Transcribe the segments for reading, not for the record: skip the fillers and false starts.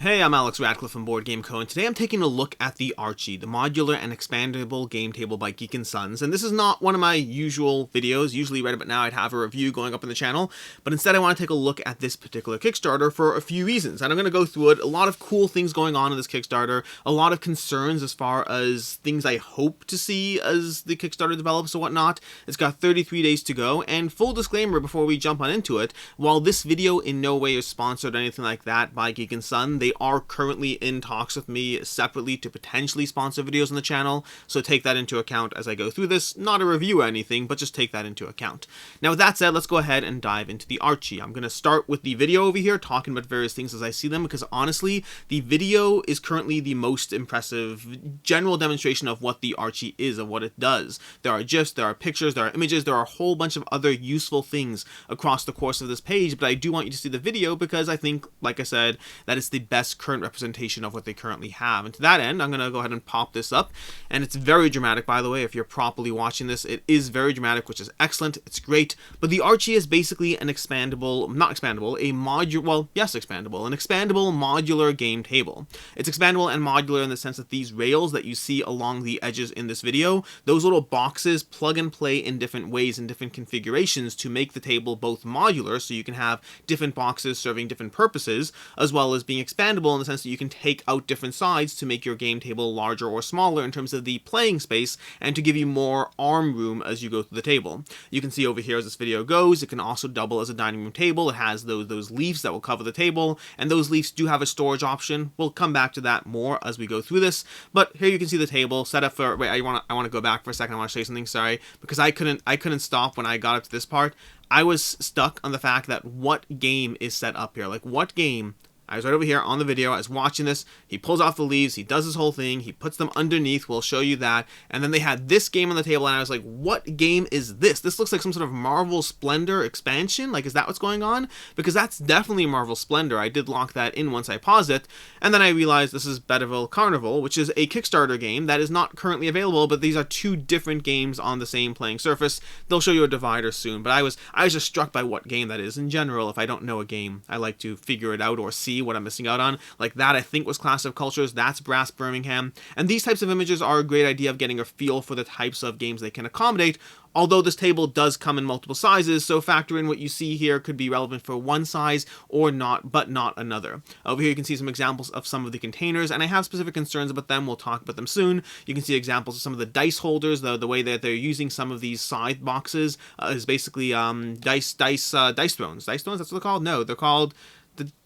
Hey, I'm Alex Radcliffe from Board Game Co. And today I'm taking a look at the Archie, the modular and expandable game table by Geeknson. And this is not one of my usual videos. Usually right about now I'd have a review going up in the channel, but instead I want to take a look at this particular Kickstarter for a few reasons. And I'm going to go through it. A lot of cool things going on in this Kickstarter, a lot of concerns as far as things I hope to see as the Kickstarter develops or whatnot. It's got 33 days to go, and full disclaimer before we jump on into it, while this video in no way is sponsored or anything like that by Geeknson, they are currently in talks with me separately to potentially sponsor videos on the channel, so take that into account as I go through this. Not a review or anything, but just take that into account. Now with that said, let's go ahead and dive into the Archie. I'm going to start with the video over here, talking about various things as I see them, because honestly, the video is currently the most impressive general demonstration of what the Archie is, of what it does. There are GIFs, there are pictures, there are images, there are a whole bunch of other useful things across the course of this page, but I do want you to see the video because I think, like I said, that it's the best current representation of what they currently have. And to that end, I'm going to go ahead and pop this up, and it's very dramatic, by the way. If you're properly watching this, it is very dramatic, which is excellent. It's great. But the Archie is basically an expandable, not expandable, a modular, well, yes, expandable, an expandable modular game table. It's expandable and modular in the sense that these rails that you see along the edges in this video, those little boxes plug and play in different ways, in different configurations, to make the table both modular, so you can have different boxes serving different purposes, as well as being expandable in the sense that you can take out different sides to make your game table larger or smaller in terms of the playing space, and to give you more arm room as you go through the table. You can see over here as this video goes, it can also double as a dining room table. It has those leaves that will cover the table, and those leaves do have a storage option. We'll come back to that more as we go through this, but here you can see the table set up for, wait, I want to go back for a second. I want to show you something, sorry, because I couldn't stop when I got up to this part. I was stuck on the fact that what game is set up here, like what game. I was right over here on the video, I was watching this, he pulls off the leaves, he does this whole thing, he puts them underneath, we'll show you that, and then they had this game on the table, and I was like, what game is this? This looks like some sort of Marvel Splendor expansion, like is that what's going on? Because that's definitely Marvel Splendor. I did lock that in once I paused it, and then I realized this is Betterville Carnival, which is a Kickstarter game that is not currently available, but these are two different games on the same playing surface. They'll show you a divider soon, but I was just struck by what game that is. In general, if I don't know a game, I like to figure it out or see what I'm missing out on. Like that, I think, was Clash of Cultures. That's Brass Birmingham. And these types of images are a great idea of getting a feel for the types of games they can accommodate, although this table does come in multiple sizes, so factor in what you see here could be relevant for one size or not, but not another. Over here you can see some examples of some of the containers, and I have specific concerns about them. We'll talk about them soon. You can see examples of some of the dice holders. The way that they're using some of these side boxes is basically dice thrones. Dice thrones, that's what they're called? No, they're called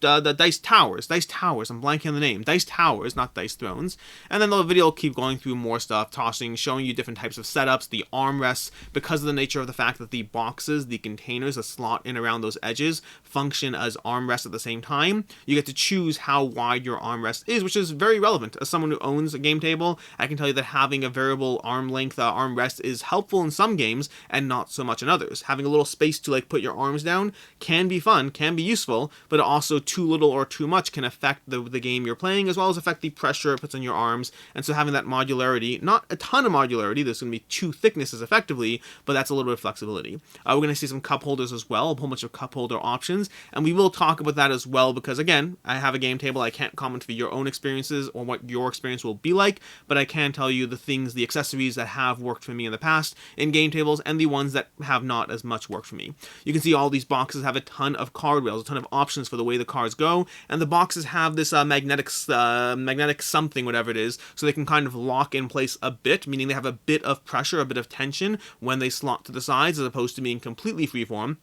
the dice towers. I'm blanking on the name. Dice towers, not dice thrones. And then the video will keep going through more stuff, showing you different types of setups, the armrests, because of the nature of the fact that the boxes, the containers that slot in around those edges function as armrests at the same time. You get to choose how wide your armrest is, which is very relevant. As someone who owns a game table, I can tell you that having a variable arm length armrest is helpful in some games and not so much in others. Having a little space to like put your arms down can be fun, can be useful, but also too little or too much can affect the game you're playing, as well as affect the pressure it puts on your arms. And so having that modularity, not a ton of modularity, there's going to be two thicknesses effectively, but that's a little bit of flexibility. We're going to see some cup holders as well, a whole bunch of cup holder options, and we will talk about that as well, because again, I have a game table. I can't comment for your own experiences or what your experience will be like, but I can tell you the things, the accessories that have worked for me in the past in game tables, and the ones that have not as much worked for me. You can see all these boxes have a ton of card rails, a ton of options for the way the cards go, and the boxes have this magnetic something, whatever it is, so they can kind of lock in place a bit, meaning they have a bit of pressure, a bit of tension when they slot to the sides, as opposed to being completely freeform.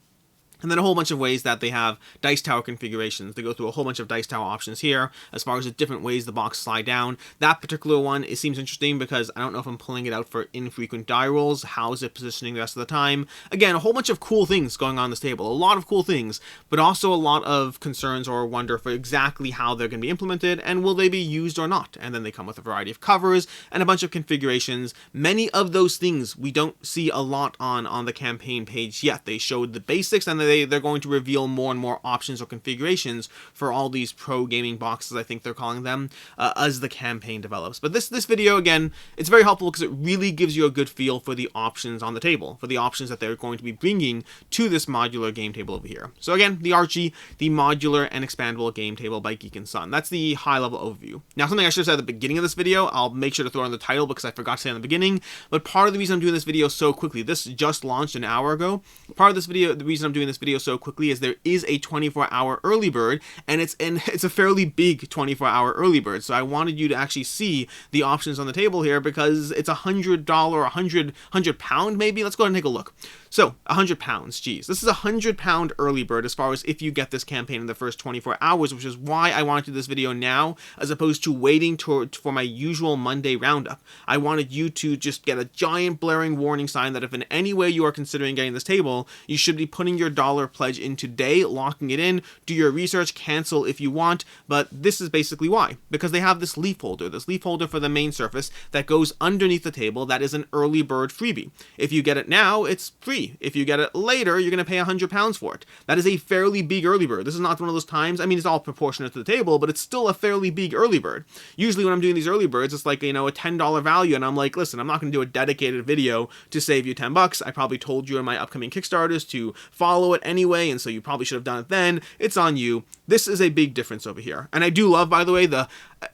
And then a whole bunch of ways that they have dice tower configurations. They go through a whole bunch of dice tower options here as far as the different ways the box slide down. That particular one, it seems interesting because I don't know if I'm pulling it out for infrequent die rolls. How is it positioning the rest of the time? Again, a whole bunch of cool things going on this table. A lot of cool things, but also a lot of concerns or wonder for exactly how they're going to be implemented and will they be used or not. And then they come with a variety of covers and a bunch of configurations. Many of those things we don't see a lot on the campaign page yet. They showed the basics, and they're going to reveal more and more options or configurations for all these pro gaming boxes, I think they're calling them, as the campaign develops. But this video, again, it's very helpful because it really gives you a good feel for the options on the table, for the options that they're going to be bringing to this modular game table over here. So again, the Archie, the modular and expandable game table by Geeknson. That's the high-level overview. Now, something I should have said at the beginning of this video, I'll make sure to throw in the title because I forgot to say in the beginning, but part of the reason I'm doing this video so quickly, this just launched an hour ago, part of this video, the reason I'm doing this video so quickly is there is a 24-hour early bird, and it's a fairly big 24-hour early bird, so I wanted you to actually see the options on the table here because it's $100, £100 maybe. Let's go ahead and take a look. So, £100, geez. This is a £100 early bird as far as if you get this campaign in the first 24 hours, which is why I wanted to do this video now, as opposed to waiting for my usual Monday roundup. I wanted you to just get a giant blaring warning sign that if in any way you are considering getting this table, you should be putting your dollar pledge in today, locking it in, do your research, cancel if you want, but this is basically why. Because they have this leaf holder for the main surface that goes underneath the table that is an early bird freebie. If you get it now, it's free. If you get it later, you're going to pay £100 for it. That is a fairly big early bird. This is not one of those times, I mean, it's all proportionate to the table, but it's still a fairly big early bird. Usually when I'm doing these early birds, it's like, you know, a $10 value, and I'm like, listen, I'm not going to do a dedicated video to save you $10. I probably told you in my upcoming Kickstarters to follow it anyway, and so you probably should have done it then. It's on you. This is a big difference over here. And I do love, by the way,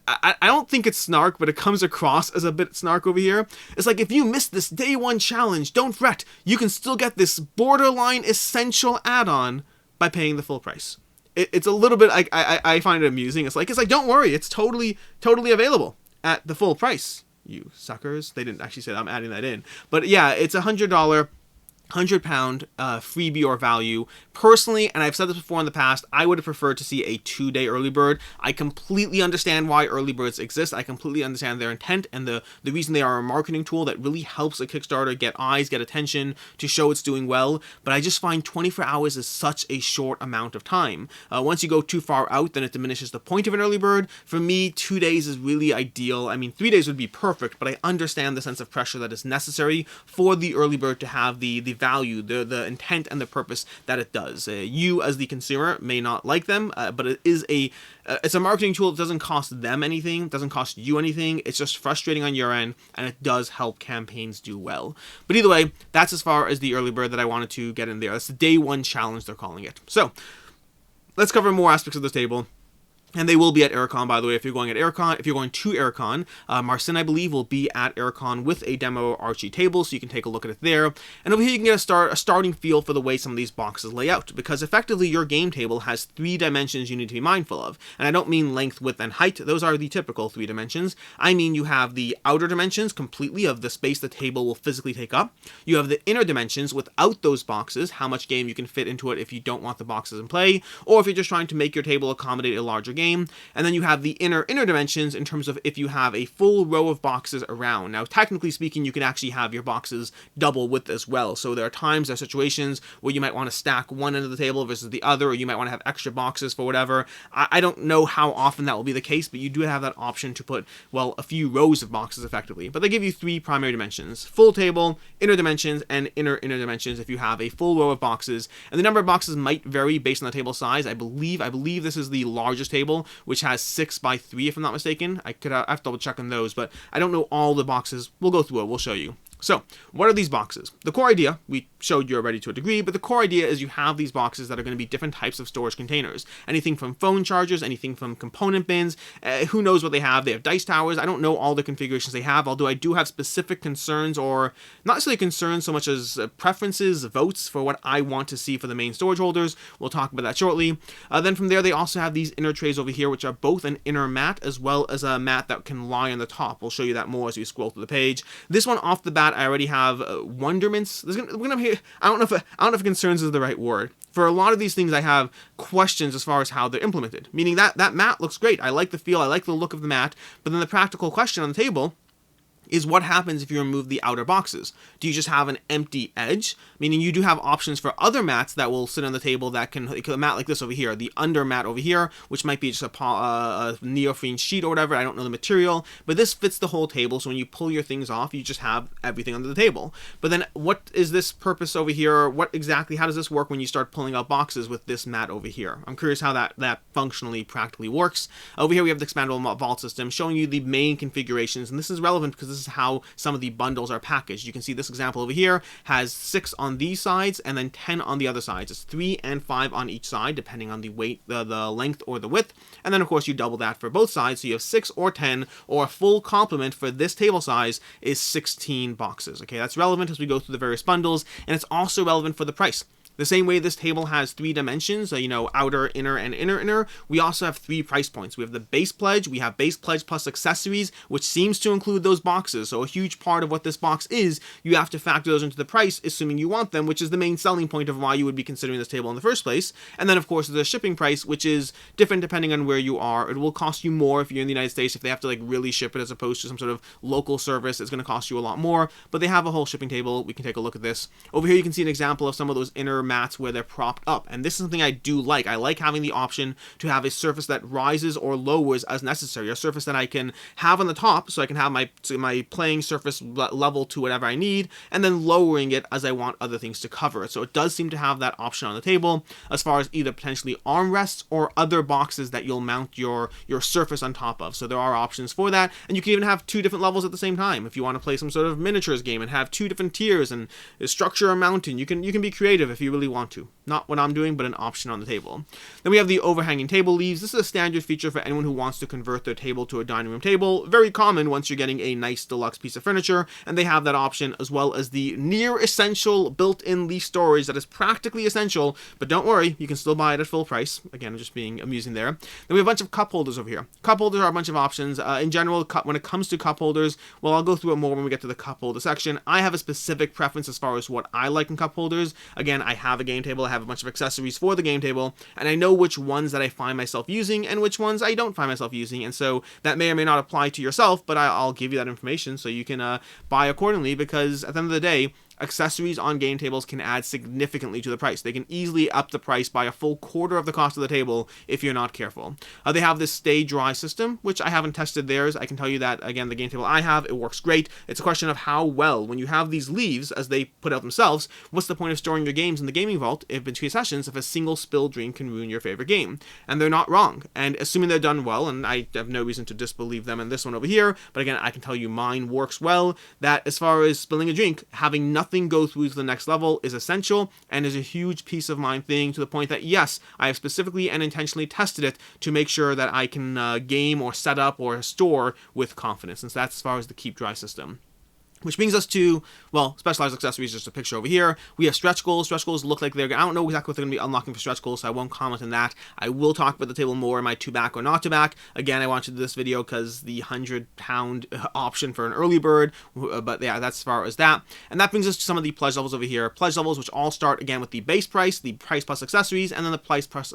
I don't think it's snark, but it comes across as a bit snark over here. It's like, if you missed this day one challenge, don't fret. You can still get this borderline essential add-on by paying the full price. It's a little bit, I find it amusing. It's like, don't worry. It's totally available at the full price. You suckers. They didn't actually say that. I'm adding that in. But yeah, it's £100 freebie or value. Personally, and I've said this before in the past, I would have preferred to see a 2-day early bird. I completely understand why early birds exist. I completely understand their intent and the reason they are a marketing tool that really helps a Kickstarter get eyes, get attention, to show it's doing well. But I just find 24 hours is such a short amount of time. Once you go too far out, then it diminishes the point of an early bird. For me, 2 days is really ideal. I mean, 3 days would be perfect, but I understand the sense of pressure that is necessary for the early bird to have the value, the intent and the purpose that it does. You as the consumer may not like them, but it is it's a marketing tool. It doesn't cost them anything, it doesn't cost you anything. It's just frustrating on your end, and it does help campaigns do well. But either way, that's as far as the early bird that I wanted to get in there. That's the day one challenge, they're calling it. So let's cover more aspects of this table. And they will be at Aircon, by the way, if you're going to Aircon. Marcin, I believe, will be at Aircon with a demo Archie table, so you can take a look at it there. And over here, you can get a starting feel for the way some of these boxes lay out, because effectively, your game table has 3 dimensions you need to be mindful of. And I don't mean length, width, and height. Those are the typical 3 dimensions. I mean, you have the outer dimensions completely of the space the table will physically take up. You have the inner dimensions without those boxes, how much game you can fit into it if you don't want the boxes in play, or if you're just trying to make your table accommodate a larger game. And then you have the inner dimensions in terms of if you have a full row of boxes around. Now, technically speaking, you can actually have your boxes double width as well. So there are situations where you might want to stack one end of the table versus the other, or you might want to have extra boxes for whatever. I don't know how often that will be the case, but you do have that option to put, well, a few rows of boxes effectively. But they give you 3 primary dimensions: full table, inner dimensions, and inner dimensions if you have a full row of boxes. And the number of boxes might vary based on the table size. I believe this is the largest table, which has 6 by 3 if I'm not mistaken. I have to double check on those, but I don't know all the boxes. We'll go through it. We'll show you. So, what are these boxes? The core idea, we showed you already to a degree, but the core idea is you have these boxes that are going to be different types of storage containers. Anything from phone chargers, anything from component bins, who knows what they have. They have dice towers. I don't know all the configurations they have, although I do have specific concerns, or not necessarily concerns so much as preferences, votes for what I want to see for the main storage holders. We'll talk about that shortly. Then from there, they also have these inner trays over here, which are both an inner mat as well as a mat that can lie on the top. We'll show you that more as we scroll through the page. This one off the bat, I already have wonderments. I don't know if concerns is the right word. For a lot of these things, I have questions as far as how they're implemented. Meaning that mat looks great. I like the feel. I like the look of the mat. But then the practical question on the table is what happens if you remove the outer boxes. Do you just have an empty edge? Meaning you do have options for other mats that will sit on the table that can, a mat like this over here, the under mat over here, which might be just a neoprene sheet or whatever, I don't know the material, but this fits the whole table, so when you pull your things off, you just have everything under the table. But then what is this purpose over here? What exactly, how does this work when you start pulling out boxes with this mat over here? I'm curious how that functionally, practically works. Over here we have the expandable vault system showing you the main configurations, and this is relevant because this is how some of the bundles are packaged. You can see this example over here has 6 on these sides and then 10 on the other sides. It's 3 and 5 on each side depending on the weight, the length or the width, and then of course you double that for both sides, so you have 6 or 10, or a full complement for this table size is 16 boxes. Okay, that's relevant as we go through the various bundles, and it's also relevant for the price. The same way this table has 3 dimensions, outer, inner, and inner, we also have 3 price points. We have the base pledge, we have base pledge plus accessories, which seems to include those boxes. So a huge part of what this box is, you have to factor those into the price, assuming you want them, which is the main selling point of why you would be considering this table in the first place. And then of course the shipping price, which is different depending on where you are. It will cost you more if you're in the United States. If they have to really ship it as opposed to some sort of local service, it's going to cost you a lot more. But they have a whole shipping table. We can take a look at this. Over here you can see an example of some of those inner mats where they're propped up, and this is something I do like. I like having the option to have a surface that rises or lowers as necessary, a surface that I can have on the top so I can have my playing surface level to whatever I need, and then lowering it as I want other things to cover it. So it does seem to have that option on the table as far as either potentially armrests or other boxes that you'll mount your surface on top of. So there are options for that, and you can even have 2 different levels at the same time. If you want to play some sort of miniatures game and have 2 different tiers and structure a mountain, you can be creative if you really want to. Not what I'm doing, but an option on the table. Then we have the overhanging table leaves. This is a standard feature for anyone who wants to convert their table to a dining room table. Very common once you're getting a nice deluxe piece of furniture, and they have that option, as well as the near essential built-in leaf storage that is practically essential, but don't worry, you can still buy it at full price. Again, I'm just being amusing there. Then we have a bunch of cup holders over here. Cup holders are a bunch of options. In general, when it comes to cup holders, well, I'll go through it more when we get to the cup holder section. I have a specific preference as far as what I like in cup holders. Again, I have a game table, I have a bunch of accessories for the game table, and I know which ones that I find myself using and which ones I don't find myself using, and so that may or may not apply to yourself, but I'll give you that information so you can buy accordingly, because at the end of the day, accessories on game tables can add significantly to the price. They can easily up the price by a full quarter of the cost of the table if you're not careful. They have this stay dry system, which I haven't tested theirs. I can tell you that, again, the game table I have, it works great. It's a question of how well, when you have these leaves, as they put out themselves, what's the point of storing your games in the gaming vault if between sessions if a single spilled drink can ruin your favorite game? And they're not wrong. And assuming they're done well, and I have no reason to disbelieve them in this one over here, but again, I can tell you mine works well, that as far as spilling a drink, having nothing go through to the next level is essential and is a huge peace of mind thing, to the point that yes, I have specifically and intentionally tested it to make sure that I can game or set up or store with confidence, and so that's as far as the keep dry system. Which brings us to, well, specialized accessories, just a picture over here. We have stretch goals. Stretch goals look like I don't know exactly what they're going to be unlocking for stretch goals, so I won't comment on that. I will talk about the table more. Am I to back or not to back? Again, I want to do this video because the £100 option for an early bird, but yeah, that's as far as that. And that brings us to some of the pledge levels over here. Pledge levels, which all start, again, with the base price, the price plus accessories, and then the price plus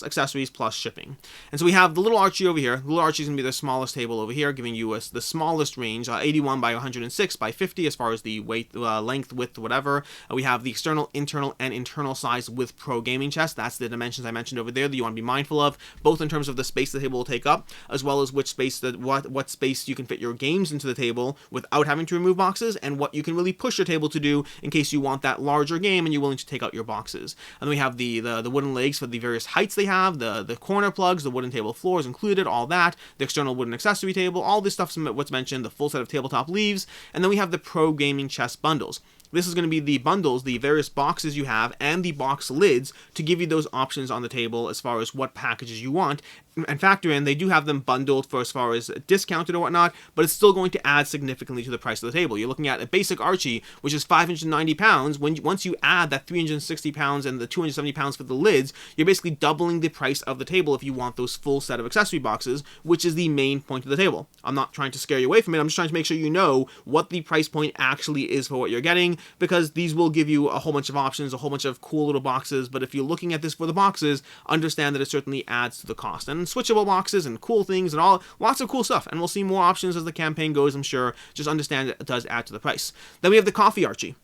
accessories plus shipping. And so we have the little Archie over here. The little Archie is going to be the smallest table over here, giving you the smallest range, 81 by 106 by 50 as far as the weight, length, width, whatever. We have the external, internal, and internal size with pro gaming chest. That's the dimensions I mentioned over there that you want to be mindful of, both in terms of the space the table will take up, as well as which space, what space you can fit your games into the table without having to remove boxes, and what you can really push your table to do in case you want that larger game and you're willing to take out your boxes. And then we have the wooden legs for the various heights they have, the corner plugs, the wooden table floors included, all that, the external wooden accessory table, all this stuff's what's mentioned, the full set of tabletop leaves, and then we have the pro gaming chest bundles. This is going to be the bundles, the various boxes you have, and the box lids to give you those options on the table as far as what packages you want. And factor in, they do have them bundled for as far as discounted or whatnot, but it's still going to add significantly to the price of the table. You're looking at a basic Archie, which is £590. Once you add that £360 and the £270 for the lids, you're basically doubling the price of the table if you want those full set of accessory boxes, which is the main point of the table. I'm not trying to scare you away from it. I'm just trying to make sure you know what the price point actually is for what you're getting, because these will give you a whole bunch of options, a whole bunch of cool little boxes, but if you're looking at this for the boxes, understand that it certainly adds to the cost. And switchable boxes and cool things and all, lots of cool stuff. And we'll see more options as the campaign goes, I'm sure. Just understand it does add to the price. Then we have the Coffee Archie.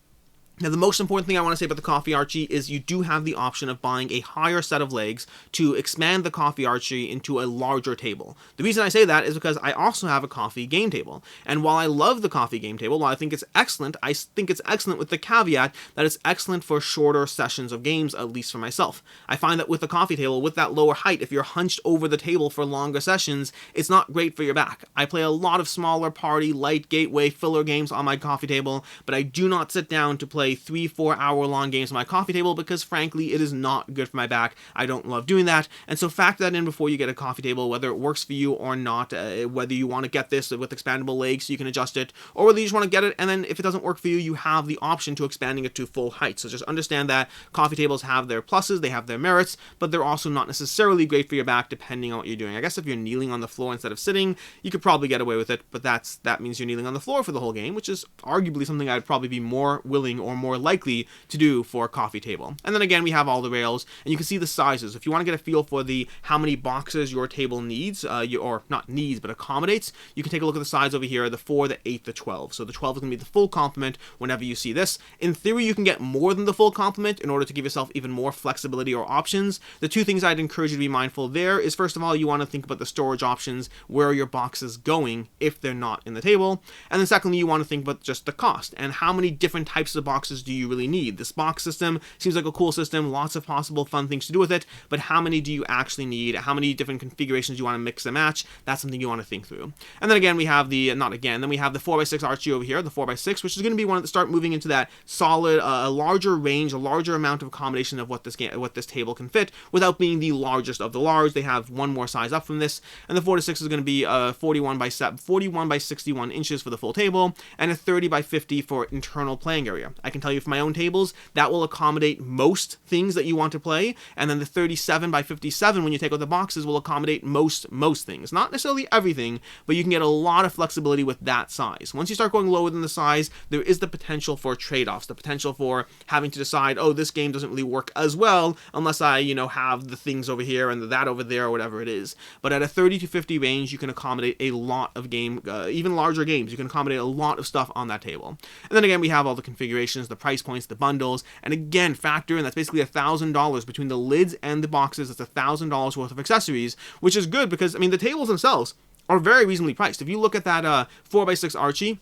Now, the most important thing I want to say about the Coffee Archie is you do have the option of buying a higher set of legs to expand the Coffee Archie into a larger table. The reason I say that is because I also have a coffee game table. And while I love the coffee game table, while I think it's excellent with the caveat that it's excellent for shorter sessions of games, at least for myself. I find that with the coffee table, with that lower height, if you're hunched over the table for longer sessions, it's not great for your back. I play a lot of smaller party, light gateway, filler games on my coffee table, but I do not sit down to play 3-4 hour long games on my coffee table because frankly it is not good for my back. I don't love doing that, and so factor that in before you get a coffee table, whether it works for you or not, whether you want to get this with expandable legs so you can adjust it, or whether you just want to get it and then if it doesn't work for you, you have the option to expanding it to full height. So just understand that coffee tables have their pluses, they have their merits, but they're also not necessarily great for your back depending on what you're doing. I guess if you're kneeling on the floor instead of sitting, you could probably get away with it, but that means you're kneeling on the floor for the whole game, which is arguably something I'd probably be more willing or more likely to do for a coffee table. And then again, we have all the rails, and you can see the sizes. If you want to get a feel for how many boxes your table needs, or not needs, but accommodates, you can take a look at the size over here, the 4, the 8, the 12. So the 12 is going to be the full complement whenever you see this. In theory, you can get more than the full complement in order to give yourself even more flexibility or options. The two things I'd encourage you to be mindful there is, first of all, you want to think about the storage options, where are your boxes going if they're not in the table, and then secondly, you want to think about just the cost and how many different types of boxes do you really need. This box system seems like a cool system, lots of possible fun things to do with it, but how many do you actually need? How many different configurations do you want to mix and match? That's something you want to think through. And then again, we have the 4x6 Archie over here, the 4x6, which is going to be one that start moving into that solid, a larger range, a larger amount of accommodation of what this table can fit without being the largest of the large. They have one more size up from this, and the 4x6 is going to be 41 by 61 inches for the full table, and a 30 by 50 for internal playing area. I can tell you for my own tables, that will accommodate most things that you want to play, and then the 37 by 57, when you take out the boxes, will accommodate most things. Not necessarily everything, but you can get a lot of flexibility with that size. Once you start going lower than the size, there is the potential for trade-offs, the potential for having to decide, oh, this game doesn't really work as well unless I, have the things over here and that over there or whatever it is. But at a 30 to 50 range, you can accommodate a lot of even larger games. You can accommodate a lot of stuff on that table. And then again, we have all the configurations, the price points, the bundles, and again, factor in that's basically $1,000 between the lids and the boxes. It's $1,000 worth of accessories, which is good because, the tables themselves are very reasonably priced. If you look at that 4x6 Archie,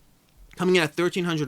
coming in at $1,300.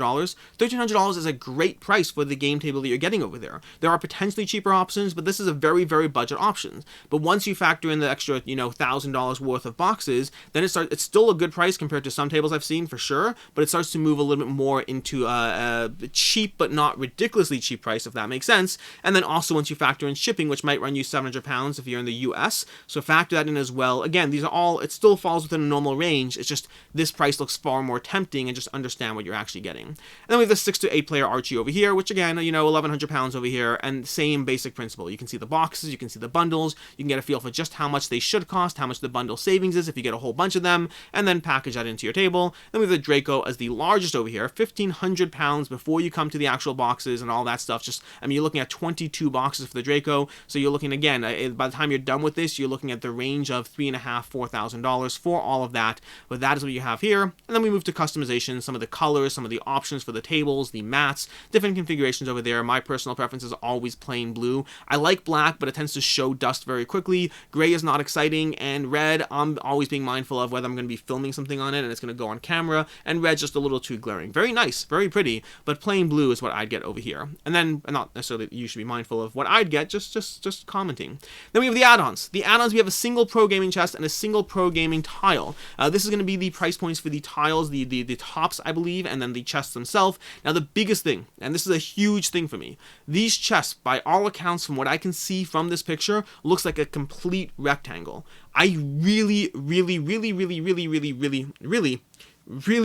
$1,300 is a great price for the game table that you're getting over there. There are potentially cheaper options, but this is a very, very budget option. But once you factor in the extra, $1,000 worth of boxes, then it's still a good price compared to some tables I've seen for sure, but it starts to move a little bit more into a cheap but not ridiculously cheap price, if that makes sense. And then also once you factor in shipping, which might run you £700 if you're in the US, so factor that in as well. Again, it still falls within a normal range. It's just this price looks far more tempting, and just understand what you're actually getting. And then we have the 6 to 8 player Archie over here, which again, £1,100 over here, and same basic principle. You can see the boxes, you can see the bundles, you can get a feel for just how much they should cost, how much the bundle savings is if you get a whole bunch of them, and then package that into your table. Then we have the Draco as the largest over here, £1,500 before you come to the actual boxes and all that stuff. You're looking at 22 boxes for the Draco, so you're looking, again, by the time you're done with this, you're looking at the range of $3,500 to $4,000 for all of that, but that is what you have here. And then we move to customization, some of the colors, some of the options for the tables, the mats, different configurations over there. My personal preference is always plain blue. I like black, but it tends to show dust very quickly. Gray is not exciting, and red, I'm always being mindful of whether I'm going to be filming something on it and it's going to go on camera, and red's just a little too glaring. Very nice, very pretty, but plain blue is what I'd get over here. And then, not necessarily you should be mindful of what I'd get, just commenting. Then we have the add-ons. The add-ons, we have a single pro gaming chest and a single pro gaming tile. This is going to be the price points for the tiles, the tops, I believe, and then the chests themselves. Now the biggest thing, and this is a huge thing for me, these chests, by all accounts, from what I can see from this picture, looks like a complete rectangle. I really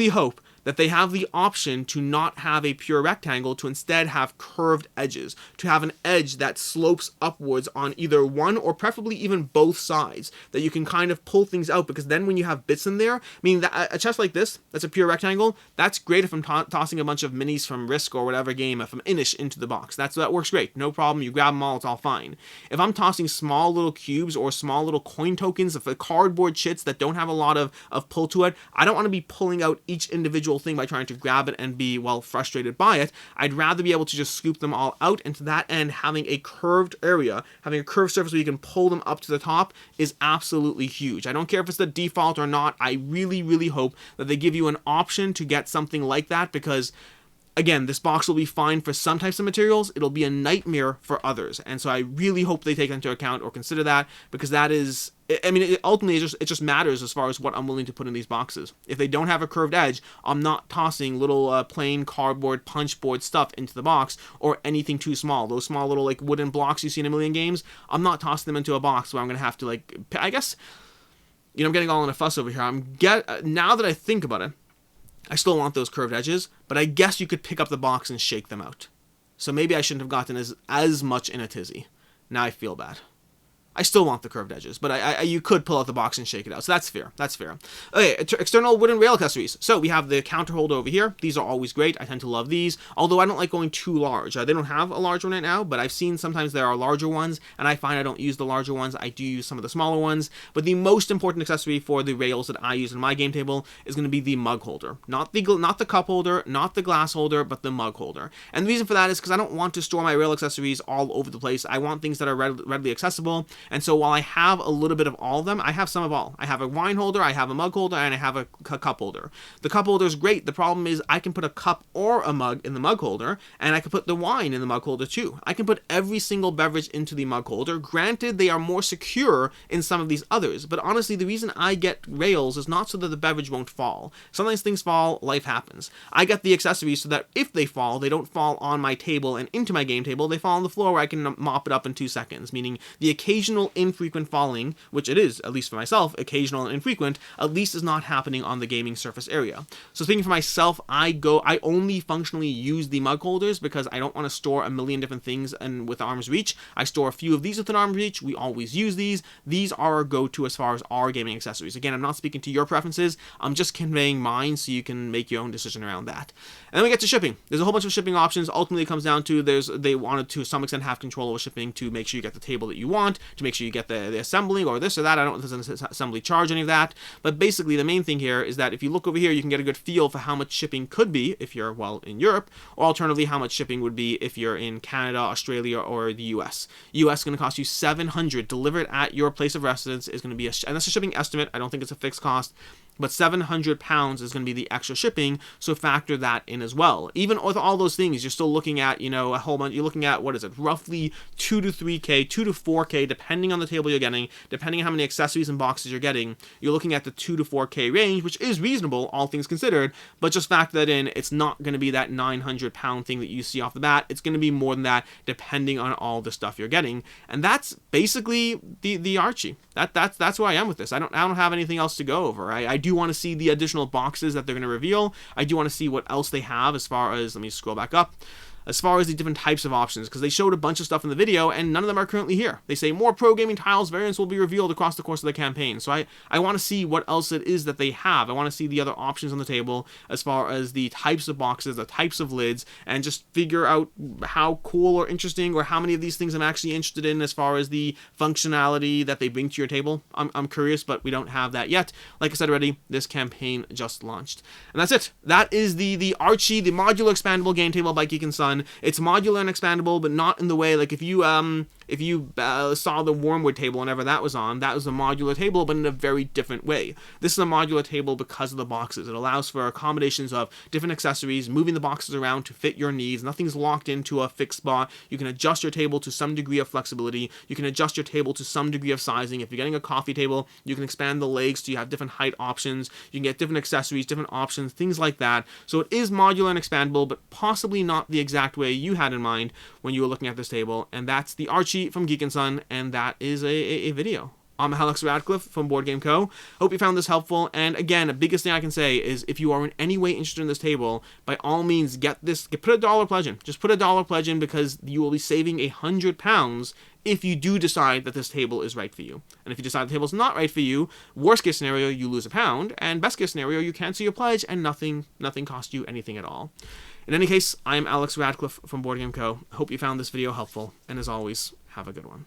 hope that they have the option to not have a pure rectangle, to instead have curved edges, to have an edge that slopes upwards on either one or preferably even both sides, that you can kind of pull things out, because then when you have bits in there, meaning that a chest like this, that's a pure rectangle, that's great if I'm tossing a bunch of minis from Risk or whatever game, if I'm Inish into the box. That works great, no problem, you grab them all, it's all fine. If I'm tossing small little cubes or small little coin tokens, if the cardboard chits that don't have a lot of pull to it, I don't want to be pulling out each individual thing by trying to grab it and be, well, frustrated by it. I'd rather be able to just scoop them all out, and to that end, having a curved area, having a curved surface where you can pull them up to the top is absolutely huge. I don't care if it's the default or not. I really, really hope that they give you an option to get something like that, because again, this box will be fine for some types of materials, it'll be a nightmare for others, and so I really hope they take that into account or consider that, because that is, I mean, ultimately it just matters as far as what I'm willing to put in these boxes. If they don't have a curved edge, I'm not tossing little plain cardboard punch board stuff into the box, or anything too small. Those small little like wooden blocks you see in a million games, I'm not tossing them into a box where I'm going to have to, like, I guess, you know, I'm getting all in a fuss over here. Now that I think about it, I still want those curved edges, but I guess you could pick up the box and shake them out. So maybe I shouldn't have gotten as much in a tizzy. Now I feel bad. I still want the curved edges, but you could pull out the box and shake it out, so that's fair. That's fair. Okay, external wooden rail accessories. So we have the counter holder over here. These are always great. I tend to love these, although I don't like going too large. They don't have a large one right now, but I've seen sometimes there are larger ones, and I find I don't use the larger ones. I do use some of the smaller ones, but the most important accessory for the rails that I use in my game table is going to be the mug holder. Not the cup holder, not the glass holder, but the mug holder. And the reason for that is because I don't want to store my rail accessories all over the place. I want things that are readily accessible. And so while I have a little bit of all of them, I have some of all. I have a wine holder, I have a mug holder, and I have a cup holder. The cup holder is great. The problem is I can put a cup or a mug in the mug holder, and I can put the wine in the mug holder too. I can put every single beverage into the mug holder. Granted, they are more secure in some of these others, but honestly, the reason I get rails is not so that the beverage won't fall. Sometimes things fall, life happens. I get the accessories so that if they fall, they don't fall on my table and into my game table. They fall on the floor where I can mop it up in 2 seconds, meaning the occasional infrequent falling, which it is, at least for myself, occasional and infrequent, at least is not happening on the gaming surface area. So speaking for myself, I only functionally use the mug holders because I don't want to store a million different things and with arm's reach. I store a few of these within arm's reach. We always use these. These are our go-to as far as our gaming accessories. Again, I'm not speaking to your preferences. I'm just conveying mine so you can make your own decision around that. And then we get to shipping. There's a whole bunch of shipping options. Ultimately, it comes down to they wanted to some extent have control over shipping to make sure you get the table that you want, to make sure you get the assembling or this or that. I don't know if there's an assembly charge, any of that. But basically, the main thing here is that if you look over here, you can get a good feel for how much shipping could be if you're, well, in Europe, or alternatively, how much shipping would be if you're in Canada, Australia, or the US. US is going to cost you $700 delivered at your place of residence is going to be and that's a shipping estimate. I don't think it's a fixed cost. But £700 is going to be the extra shipping, so factor that in as well. Even with all those things, you're still looking at, a whole bunch. You're looking at, what is it, roughly 2 to 3K, 2 to 4K, depending on the table you're getting, depending on how many accessories and boxes you're getting. You're looking at the 2 to 4K range, which is reasonable, all things considered. But just factor that in. It's not going to be that £900 thing that you see off the bat. It's going to be more than that, depending on all the stuff you're getting. And that's basically the Archie. That's where I am with this. I don't have anything else to go over. I do want to see the additional boxes that they're going to reveal. I do want to see what else they have as far as, let me scroll back up, as far as the different types of options, because they showed a bunch of stuff in the video and none of them are currently here. They say more pro gaming tiles variants will be revealed across the course of the campaign. So I want to see what else it is that they have. I want to see the other options on the table as far as the types of boxes, the types of lids, and just figure out how cool or interesting or how many of these things I'm actually interested in as far as the functionality that they bring to your table. I'm curious, but we don't have that yet. Like I said already, this campaign just launched. And that's it. That is the Archie, the modular expandable game table by Geeknson. It's modular and expandable, but not in the way, like if you saw the Wormwood table whenever that was on, that was a modular table, but in a very different way. This is a modular table because of the boxes. It allows for accommodations of different accessories, moving the boxes around to fit your needs. Nothing's locked into a fixed spot. You can adjust your table to some degree of flexibility. You can adjust your table to some degree of sizing. If you're getting a coffee table, you can expand the legs so you have different height options. You can get different accessories, different options, things like that. So it is modular and expandable, but possibly not the exact way you had in mind when you were looking at this table. And that's the Archie from Geeknson, and that is a video. I'm Alex Radcliffe from Board Game Co. Hope you found this helpful, and again, the biggest thing I can say is if you are in any way interested in this table, by all means put a $1 pledge in. Just put a $1 pledge in, because you will be saving £100 if you do decide that this table is right for you. And if you decide the table is not right for you, worst case scenario, you lose £1, and best case scenario, you cancel your pledge and nothing costs you anything at all. In any case, I am Alex Radcliffe from Board Game Co. Hope you found this video helpful, and as always, have a good one.